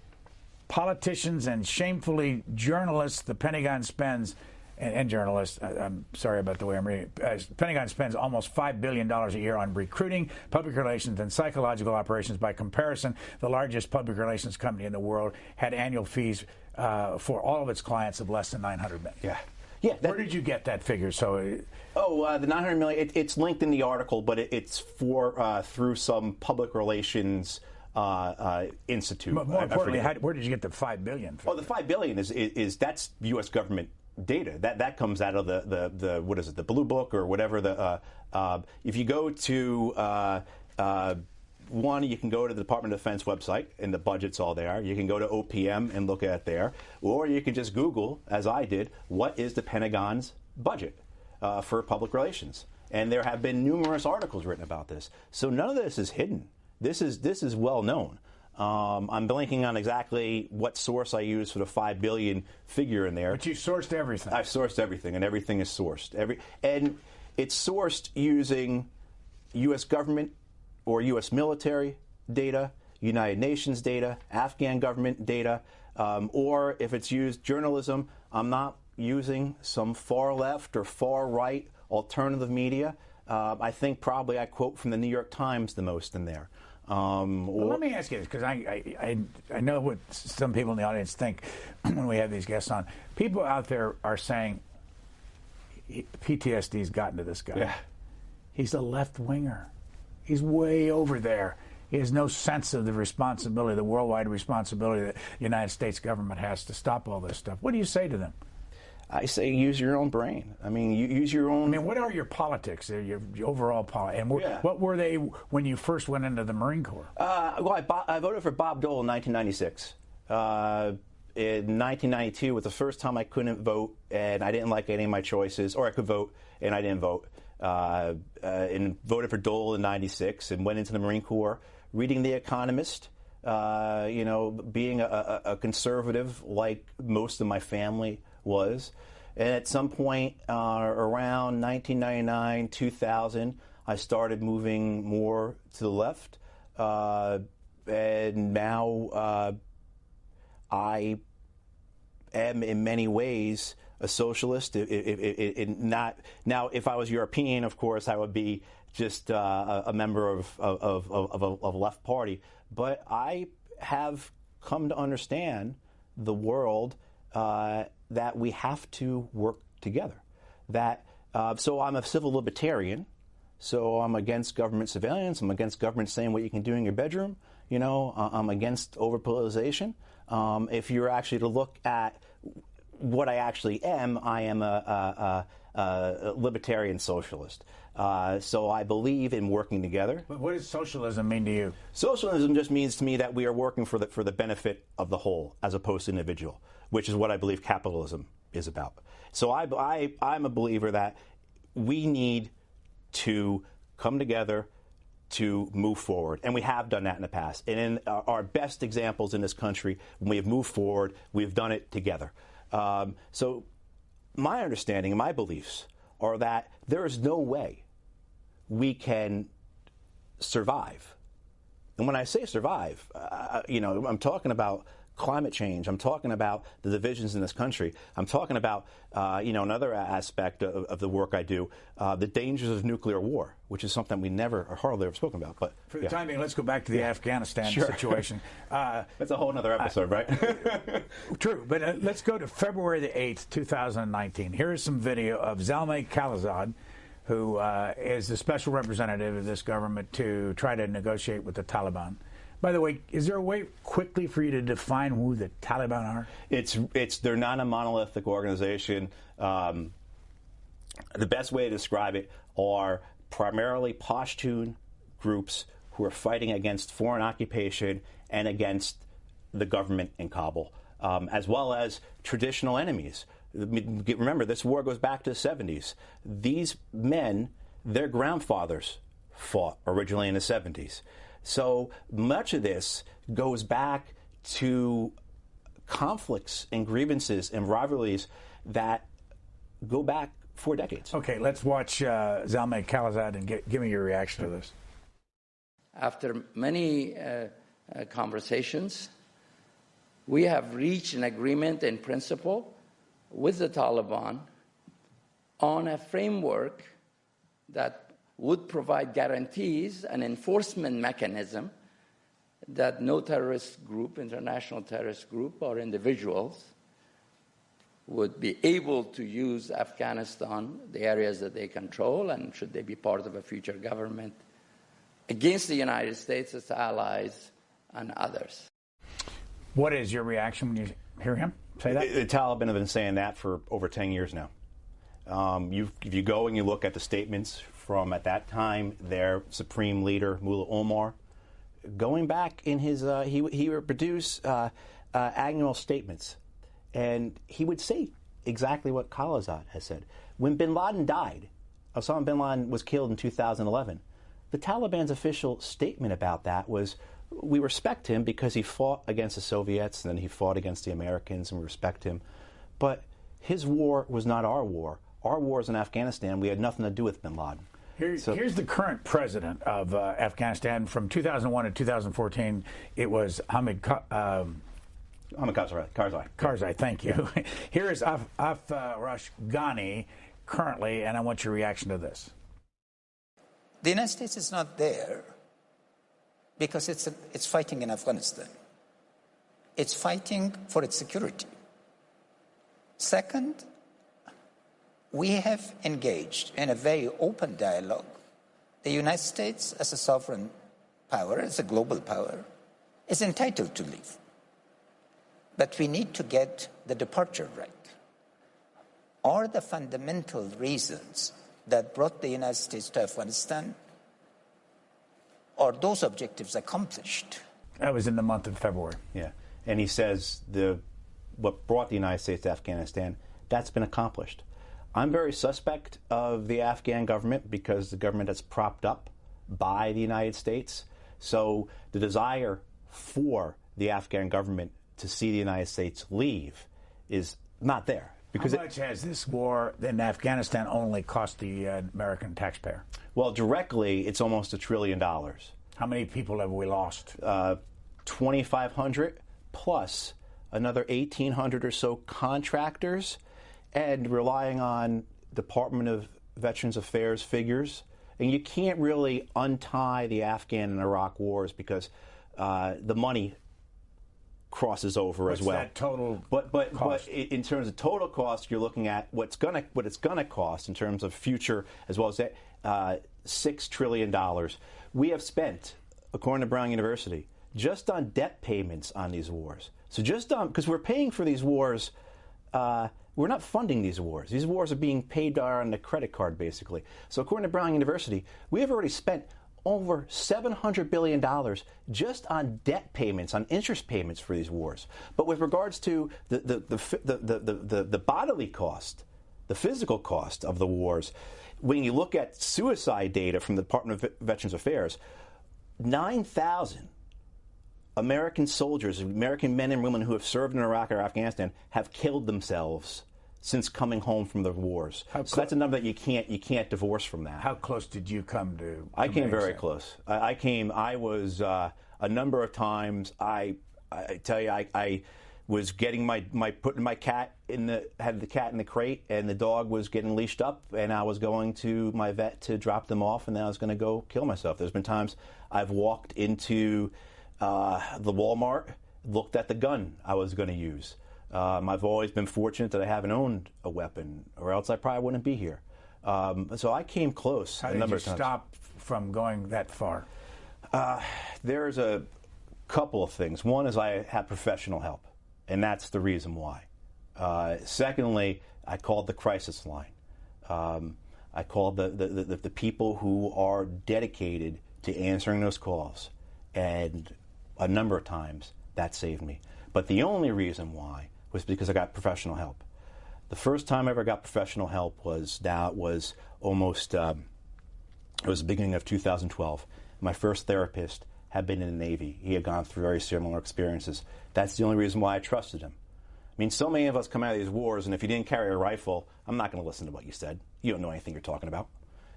politicians and shamefully journalists. The Pentagon spends and journalists, I'm sorry about the way I'm reading it. Pentagon spends almost $5 billion a year on recruiting, public relations, and psychological operations. By comparison, the largest public relations company in the world had annual fees for all of its clients of less than $900 million. Yeah. Where did you get that figure? The $900 million. It's linked in the article, but it's through some public relations institute. More importantly, where did you get the $5 billion? The $5 billion is that's U.S. government data. That comes out of the what is it, the Blue Book or whatever. If you go to one, you can go to the Department of Defense website, and the budget's all there. You can go to OPM and look at it there. Or you can just Google, as I did, what is the Pentagon's budget for public relations? And there have been numerous articles written about this. So none of this is hidden. This is well known. I'm blanking on exactly what source I used for the $5 billion figure in there. But you sourced everything. I've sourced everything, and everything is sourced. And it's sourced using U.S. government or U.S. military data, United Nations data, Afghan government data, or if it's used journalism, I'm not using some far left or far right alternative media. I think probably I quote from the New York Times the most in there. Well, let me ask you this, because I know what some people in the audience think when we have these guests on. People out there are saying PTSD's gotten to this guy. Yeah. He's a left-winger. He's way over there. He has no sense of the responsibility, the worldwide responsibility that the United States government has to stop all this stuff. What do you say to them? I say use your own brain. I mean, you use your own... I mean, what are your politics, your overall politics? And what were they when you first went into the Marine Corps? Well, I voted for Bob Dole in 1996. In 1992 was the first time I couldn't vote, and I didn't like any of my choices, or I could vote, and I didn't vote. And voted for Dole in 96 and went into the Marine Corps, reading The Economist, being a conservative like most of my family was. And at some point around 1999, 2000, I started moving more to the left. And now I am in many ways a socialist. If I was European, of course, I would be just a member of a left party. But I have come to understand the world that we have to work together. So I'm a civil libertarian. So I'm against government surveillance. I'm against government saying what you can do in your bedroom. I'm against over-politicization. If you're actually to look at what I actually am, I am a libertarian socialist. So I believe in working together. But what does socialism mean to you? Socialism just means to me that we are working for the benefit of the whole as opposed to individual, which is what I believe capitalism is about. So I'm a believer that we need to come together to move forward. And we have done that in the past. And in our best examples in this country, when we have moved forward, we've done it together. So my understanding and my beliefs are that there is no way we can survive. And when I say survive, I'm talking about climate change. I'm talking about the divisions in this country. I'm talking about, another aspect of the work I do, the dangers of nuclear war, which is something we never or hardly ever spoken about. But for the time being, let's go back to the Afghanistan situation. That's a whole other episode, right? True, but let's go to February the 8th, 2019. Here is some video of Zalmay Khalilzad, who is the special representative of this government to try to negotiate with the Taliban. By the way, is there a way quickly for you to define who the Taliban are? They're not a monolithic organization. The best way to describe it are primarily Pashtun groups who are fighting against foreign occupation and against the government in Kabul, as well as traditional enemies. Remember, this war goes back to the 70s. These men, their grandfathers fought originally in the 70s. So much of this goes back to conflicts and grievances and rivalries that go back 4 decades. Okay, let's watch Zalmay Khalilzad and give me your reaction to this. After many conversations, we have reached an agreement in principle with the Taliban on a framework that would provide guarantees, an enforcement mechanism that no terrorist group, international terrorist group, or individuals would be able to use Afghanistan, the areas that they control, and should they be part of a future government, against the United States, its allies, and others. What is your reaction when you hear him say that? The Taliban have been saying that for over 10 years now. If you go and you look at the statements from, at that time, their supreme leader, Mullah Omar, going back in his, he would produce annual statements, and he would say exactly what Khalilzad has said. When bin Laden died, Osama bin Laden was killed in 2011, the Taliban's official statement about that was, we respect him because he fought against the Soviets and then he fought against the Americans, and we respect him. But his war was not our war. Our wars in Afghanistan, we had nothing to do with bin Laden. Here's the current president of Afghanistan from 2001 to 2014. It was Hamid Karzai. Karzai, thank you. Here is Afraj Ghani currently, and I want your reaction to this. The United States is not there because it's fighting in Afghanistan. It's fighting for its security. Second, we have engaged in a very open dialogue the United States, as a sovereign power, as a global power, is entitled to leave. But we need to get the departure right. Are the fundamental reasons that brought the United States to Afghanistan, are those objectives accomplished? That was in the month of February. Yeah. And he says what brought the United States to Afghanistan, that's been accomplished. I'm very suspect of the Afghan government because the government is propped up by the United States. So the desire for the Afghan government to see the United States leave is not there. Because how much has this war in Afghanistan only cost the American taxpayer? Well, directly, it's almost $1 trillion. How many people have we lost? 2,500 plus another 1,800 or so contractors, and relying on Department of Veterans Affairs figures. And you can't really untie the Afghan and Iraq wars because the money crosses over as well. What's that total but cost? In terms of total cost, you're looking at what it's gonna cost in terms of future as well as that, $6 trillion. We have spent, according to Brown University, just on debt payments on these wars. So just on, because we're paying for these wars, we're not funding these wars. These wars are being paid on the credit card, basically. So according to Brown University, we have already spent over $700 billion just on debt payments, on interest payments for these wars. But with regards to the bodily cost, the physical cost of the wars, when you look at suicide data from the Department of Veterans Affairs, 9,000 American soldiers, American men and women who have served in Iraq or Afghanistan have killed themselves since coming home from the wars. So that's a number that you can't divorce from that. How close did you come to? I came very close. I was a number of times. I tell you, I was getting putting my cat had the cat in the crate, and the dog was getting leashed up, and I was going to my vet to drop them off, and then I was going to go kill myself. There's been times I've walked into the Walmart, looked at the gun I was going to use. I've always been fortunate that I haven't owned a weapon, or else I probably wouldn't be here. So I came close a number of times. How did you stop from going that far? There's a couple of things. One is I had professional help, and that's the reason why. Secondly, I called the crisis line. I called the people who are dedicated to answering those calls, and a number of times that saved me. But the only reason why was because I got professional help. The first time I ever got professional help was the beginning of 2012. My first therapist had been in the Navy. He had gone through very similar experiences. That's the only reason why I trusted him. I mean, so many of us come out of these wars, and if you didn't carry a rifle, I'm not going to listen to what you said. You don't know anything you're talking about.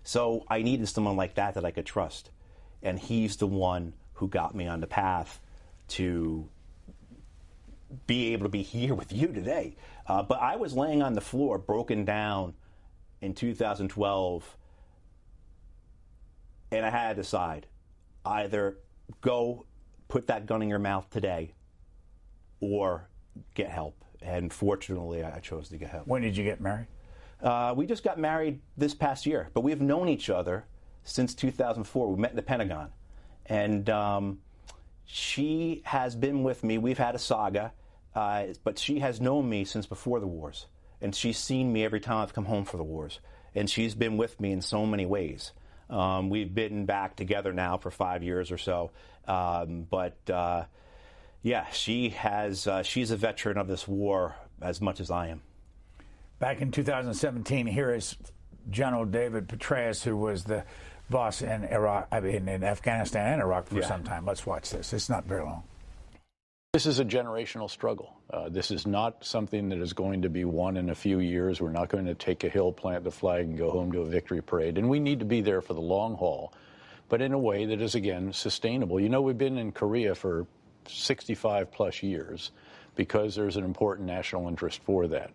So I needed someone like that I could trust. And he's the one who got me on the path to be able to be here with you today. But I was laying on the floor, broken down in 2012, and I had to decide. Either go put that gun in your mouth today or get help. And fortunately, I chose to get help. When did you get married? We just got married this past year, but we've known each other since 2004. We met in the Pentagon. And she has been with me. We've had a saga, but she has known me since before the wars. And she's seen me every time I've come home for the wars. And she's been with me in so many ways. We've been back together now for 5 years or so. Yeah, she's a veteran of this war as much as I am. Back in 2017, here is General David Petraeus, who was the boss in in Afghanistan and Iraq for some time. Let's watch this. It's not very long. This is a generational struggle. This is not something that is going to be won in a few years. We're not going to take a hill, plant the flag, and go home to a victory parade. And we need to be there for the long haul, but in a way that is, again, sustainable. You know, we've been in Korea for 65 plus years because there's an important national interest for that.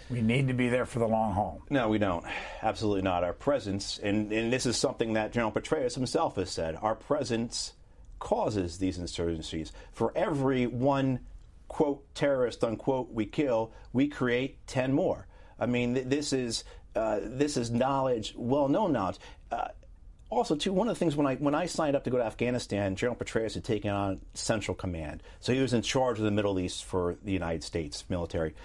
We need to be there for the long haul. No, we don't. Absolutely not. Our presence, and this is something that General Petraeus himself has said, our presence causes these insurgencies. For every one, quote, terrorist, unquote, we kill, we create 10 more. I mean, this is knowledge, well-known knowledge. also, too, one of the things when I signed up to go to Afghanistan, General Petraeus had taken on Central Command. So he was in charge of the Middle East for the United States military.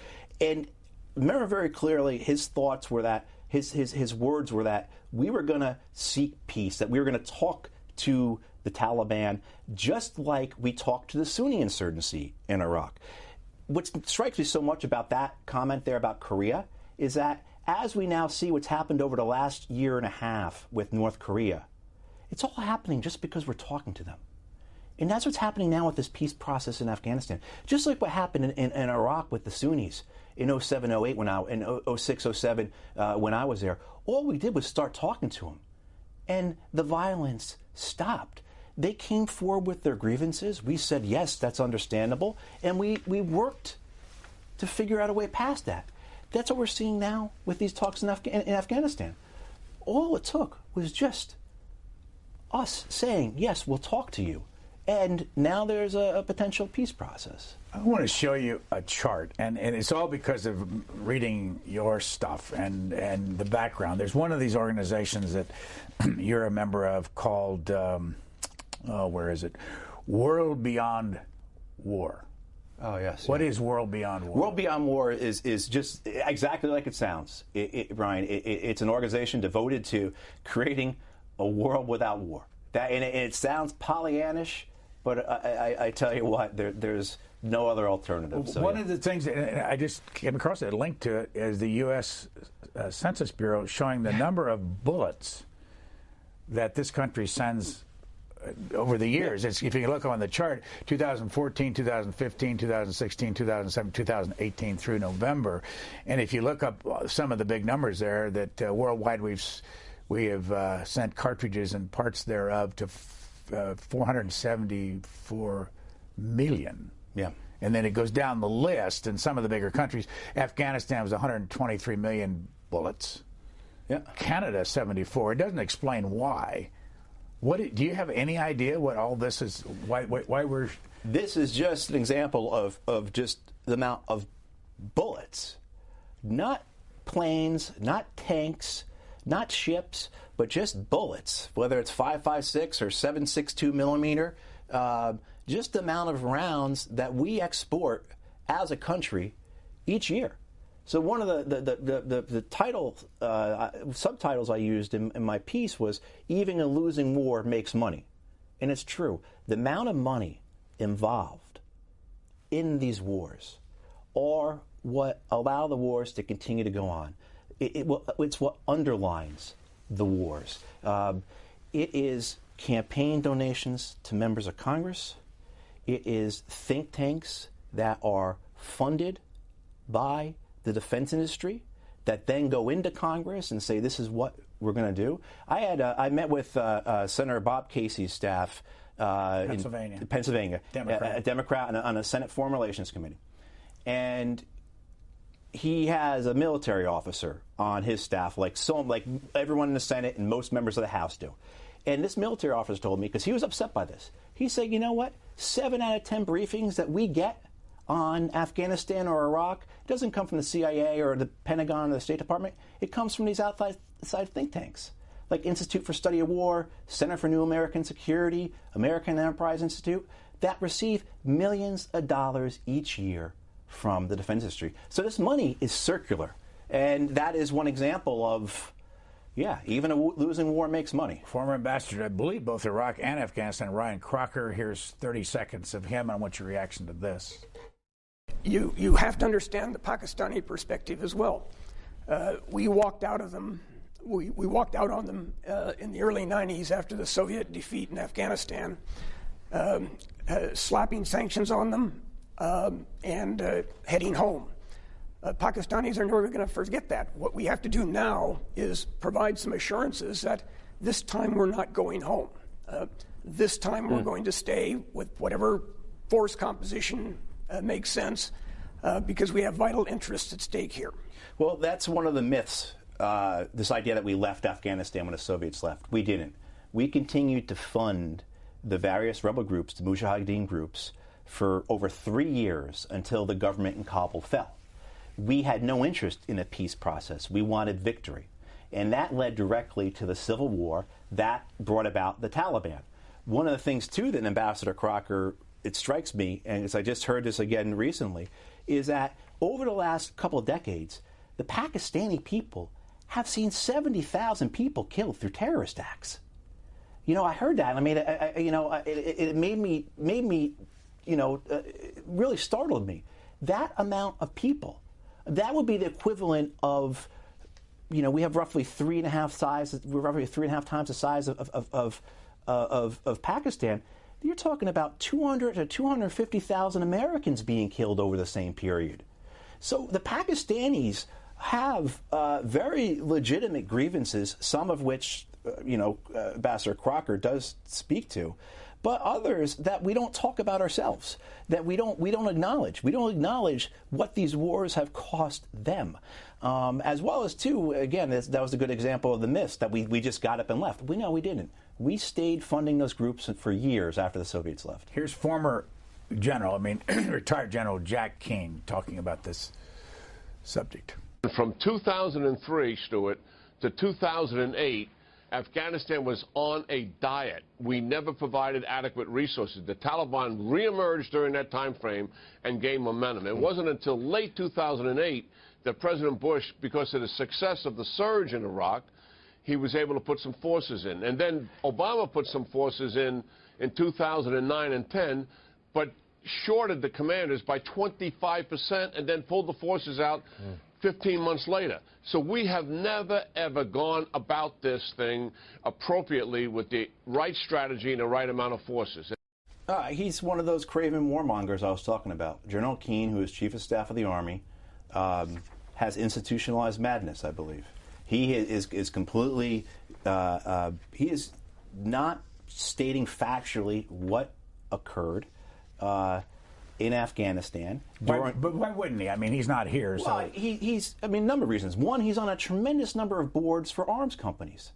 And remember very clearly his thoughts were that, his words were that we were going to seek peace, that we were going to talk to the Taliban just like we talked to the Sunni insurgency in Iraq. What strikes me so much about that comment there about Korea is that as we now see what's happened over the last year and a half with North Korea, it's all happening just because we're talking to them. And that's what's happening now with this peace process in Afghanistan. Just like what happened in Iraq with the Sunnis in 07, 08, in 06, 07, when I was there. All we did was start talking to them. And the violence stopped. They came forward with their grievances. We said, yes, that's understandable. And we worked to figure out a way past that. That's what we're seeing now with these talks in Afghanistan. All it took was just us saying, yes, we'll talk to you. And now there's a potential peace process. I want to show you a chart, and it's all because of reading your stuff and the background. There's one of these organizations that you're a member of called, where is it? World Beyond War. Oh, yes. What is World Beyond War? World Beyond War is just exactly like it sounds, Brian. It's an organization devoted to creating a world without war. And it sounds Pollyannish, but I tell you what, there's no other alternative. So, one of the things, and I just came across a link to it, is the U.S. Census Bureau showing the number of bullets that this country sends over the years. If you look on the chart, 2014, 2015, 2016, 2017, 2018 through November, and if you look up some of the big numbers there, that worldwide we have sent cartridges and parts thereof to 474 million. Yeah. And then it goes down the list, and some of the bigger countries. Afghanistan was 123 million bullets. Yeah. Canada, 74. It doesn't explain why. Do you have any idea what all this is? Why we're? This is just an example of just the amount of bullets, not planes, not tanks, not ships, but just bullets. Whether it's 5.56 or 7.62 millimeter, just the amount of rounds that we export as a country each year. So one of the subtitles I used in my piece was "Even a losing war makes money," and it's true. The amount of money involved in these wars are what allow the wars to continue to go on. It's what underlines the wars. It is campaign donations to members of Congress. It is think tanks that are funded by the defense industry that then go into Congress and say, this is what we're going to do. I met with Senator Bob Casey's staff in Pennsylvania, a Democrat on a Senate Foreign Relations Committee. And he has a military officer on his staff, like everyone in the Senate and most members of the House do. And this military officer told me, because he was upset by this, he said, you know what, 7 out of 10 briefings that we get on Afghanistan or Iraq doesn't come from the CIA or the Pentagon or the State Department. It comes from these outside think tanks, like Institute for Study of War, Center for New American Security, American Enterprise Institute, that receive millions of dollars each year from the defense industry. So this money is circular. And that is one example of, even a losing war makes money. Former ambassador, I believe, both Iraq and Afghanistan, Ryan Crocker. Here's 30 seconds of him. I want your reaction to this. You have to understand the Pakistani perspective as well. We walked out of them. We walked out on them in the early 90s after the Soviet defeat in Afghanistan, slapping sanctions on them and heading home. Pakistanis are never going to forget that. What we have to do now is provide some assurances that this time we're not going home. This time we're going to stay with whatever force composition makes sense because we have vital interests at stake here. Well, that's one of the myths, this idea that we left Afghanistan when the Soviets left. We didn't. We continued to fund the various rebel groups, the Mujahideen groups, for over 3 years until the government in Kabul fell. We had no interest in a peace process. We wanted victory. And that led directly to the civil war that brought about the Taliban. One of the things, too, that Ambassador Crocker, it strikes me, and as I just heard this again recently, is that over the last couple of decades, the Pakistani people have seen 70,000 people killed through terrorist acts. You know, I heard that. I mean, it made me, really startled me. That amount of people, that would be the equivalent of, we have roughly 3.5 times the size of Pakistan. You're talking about 200 to 250,000 Americans being killed over the same period. So the Pakistanis have very legitimate grievances, some of which, Ambassador Crocker does speak to, but others that we don't talk about ourselves, that we don't acknowledge. We don't acknowledge what these wars have cost them, as well as, too, again, that was a good example of the myths that we just got up and left. We didn't. We stayed funding those groups for years after the Soviets left. Here's former retired General Jack Keane talking about this subject. From 2003, Stuart, to 2008, Afghanistan was on a diet. We never provided adequate resources. The Taliban reemerged during that time frame and gained momentum. It wasn't until late 2008 that President Bush, because of the success of the surge in Iraq, he was able to put some forces in. And then Obama put some forces in 2009 and 10, but shorted the commanders by 25% and then pulled the forces out 15 months later. So we have never, ever gone about this thing appropriately with the right strategy and the right amount of forces. He's one of those craven warmongers I was talking about. General Keane, who is Chief of Staff of the Army, has institutionalized madness, I believe. He is completely, he is not stating factually what occurred in Afghanistan. But why wouldn't he? I mean, he's not here. Well, So he's a number of reasons. One, he's on a tremendous number of boards for arms companies.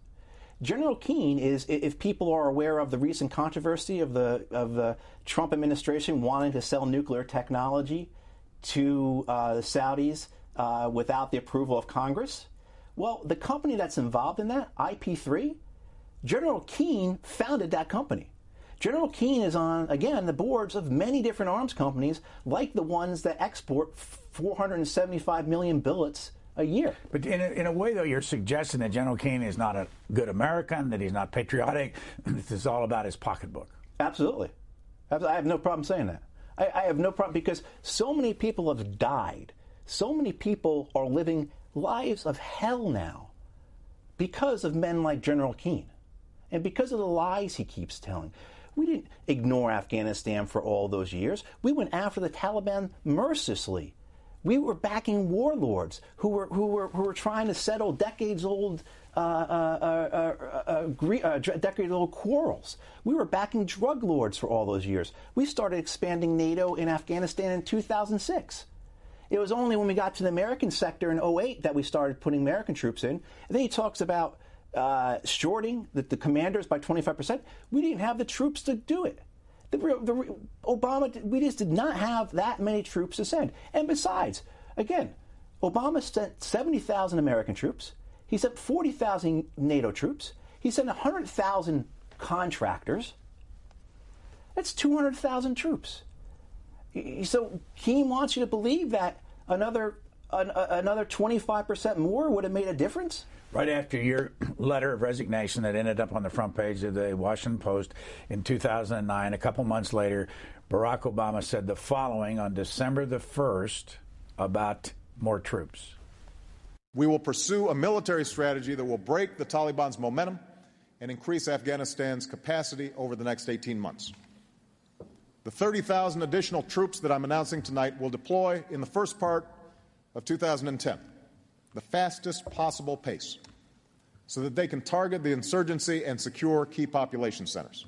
General Keane is, if people are aware of the recent controversy of the Trump administration wanting to sell nuclear technology to the Saudis without the approval of Congress, well, the company that's involved in that, IP3, General Keane founded that company. General Keane is on, again, the boards of many different arms companies, like the ones that export 475 million billets a year. But in a way, though, you're suggesting that General Keane is not a good American, that he's not patriotic. This is all about his pocketbook. Absolutely. I have no problem saying that. I have no problem, because so many people have died. So many people are living lives of hell now because of men like General Keane and because of the lies he keeps telling. We didn't ignore Afghanistan for all those years. We went after the Taliban mercilessly. We were backing warlords who were trying to settle decades-old quarrels. We were backing drug lords for all those years. We started expanding NATO in Afghanistan in 2006. It was only when we got to the American sector in 2008 that we started putting American troops in. And then he talks about shorting the commanders by 25%. We didn't have the troops to do it. Obama, we just did not have that many troops to send. And besides, again, Obama sent 70,000 American troops. He sent 40,000 NATO troops. He sent 100,000 contractors. That's 200,000 troops. So Keane wants you to believe that another 25% more would have made a difference? Right after your letter of resignation that ended up on the front page of the Washington Post in 2009, a couple months later, Barack Obama said the following on December the 1st about more troops. We will pursue a military strategy that will break the Taliban's momentum and increase Afghanistan's capacity over the next 18 months. The 30,000 additional troops that I'm announcing tonight will deploy in the first part of 2010, the fastest possible pace, so that they can target the insurgency and secure key population centers.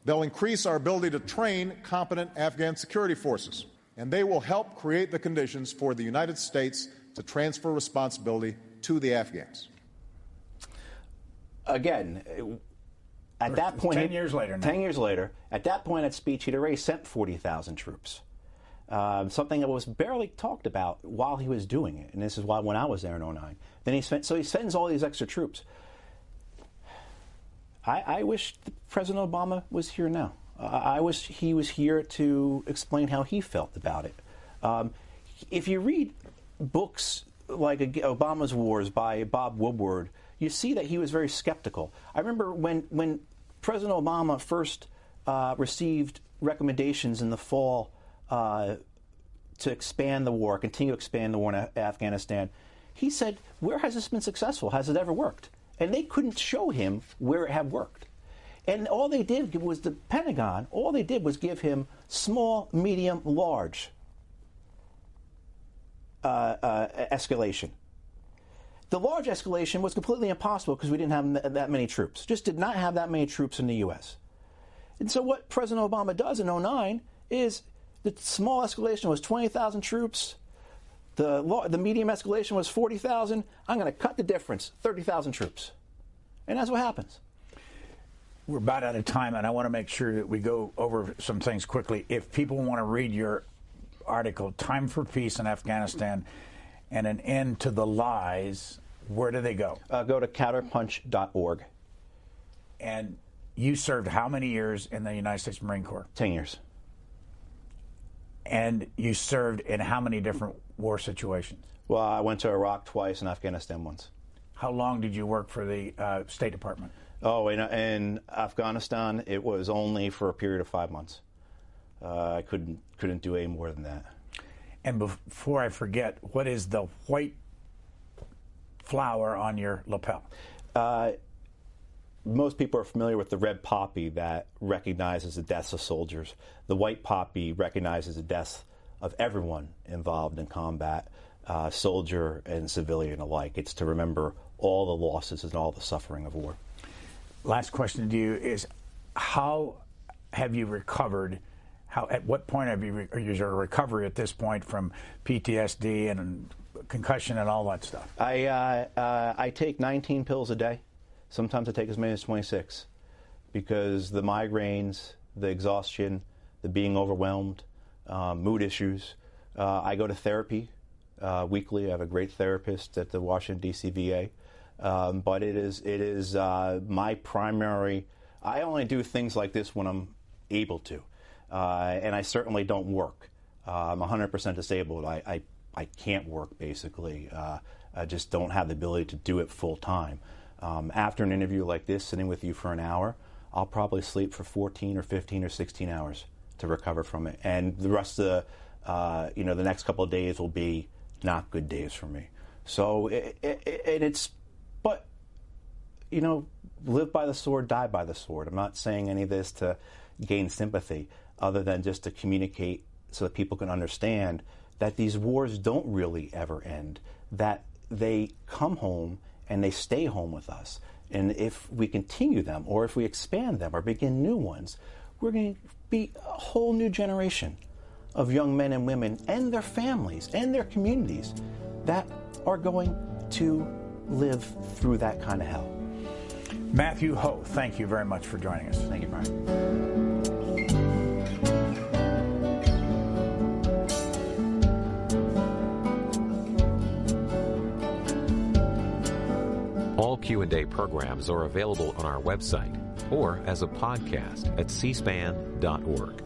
They'll increase our ability to train competent Afghan security forces, and they will help create the conditions for the United States to transfer responsibility to the Afghans. Again, at that point, 10 years later now. 10 years later, at that point at speech, he'd already sent 40,000 troops. something that was barely talked about while he was doing it. And this is why when I was there in 2009. Then he sends all these extra troops. I wish President Obama was here now. I wish he was here to explain how he felt about it. If you read books like Obama's Wars by Bob Woodward, you see that he was very skeptical. I remember when President Obama first received recommendations in the fall to expand the war, continue to expand the war in Afghanistan, he said, where has this been successful? Has it ever worked? And they couldn't show him where it had worked. And all they did was the Pentagon, all they did was give him small, medium, large escalation. The large escalation was completely impossible because we didn't have that many troops. Just did not have that many troops in the U.S. And so what President Obama does in 2009 is the small escalation was 20,000 troops. The medium escalation was 40,000. I'm going to cut the difference, 30,000 troops. And that's what happens. We're about out of time, and I want to make sure that we go over some things quickly. If people want to read your article, Time for Peace in Afghanistan and an End to the Lies, where do they go? Go to counterpunch.org. And you served how many years in the United States Marine Corps? 10 years. And you served in how many different war situations? Well, I went to Iraq twice and Afghanistan once. How long did you work for the State Department? Oh, in Afghanistan, it was only for a period of 5 months. I couldn't do any more than that. And before I forget, what is the white flower on your lapel? Most people are familiar with the red poppy that recognizes the deaths of soldiers. The white poppy recognizes the deaths of everyone involved in combat, soldier and civilian alike. It's to remember all the losses and all the suffering of war. Last question to you is, how have you recovered? At what point is your recovery at this point from PTSD and concussion and all that stuff? I take 19 pills a day. Sometimes I take as many as 26 because the migraines, the exhaustion, the being overwhelmed, mood issues. I go to therapy weekly. I have a great therapist at the Washington, D.C. VA. But it is my primary. I only do things like this when I'm able to, and I certainly don't work. I'm 100% disabled. I can't work basically. I just don't have the ability to do it full time. After an interview like this, sitting with you for an hour, I'll probably sleep for 14 or 15 or 16 hours to recover from it, and the rest of the next couple of days will be not good days for me. So but live by the sword, die by the sword. I'm not saying any of this to gain sympathy, other than just to communicate so that people can understand that these wars don't really ever end, that they come home and they stay home with us. And if we continue them, or if we expand them, or begin new ones, we're going to be a whole new generation of young men and women and their families and their communities that are going to live through that kind of hell. Matthew Hoh, thank you very much for joining us. Thank you, Brian. All Q&A programs are available on our website or as a podcast at cspan.org.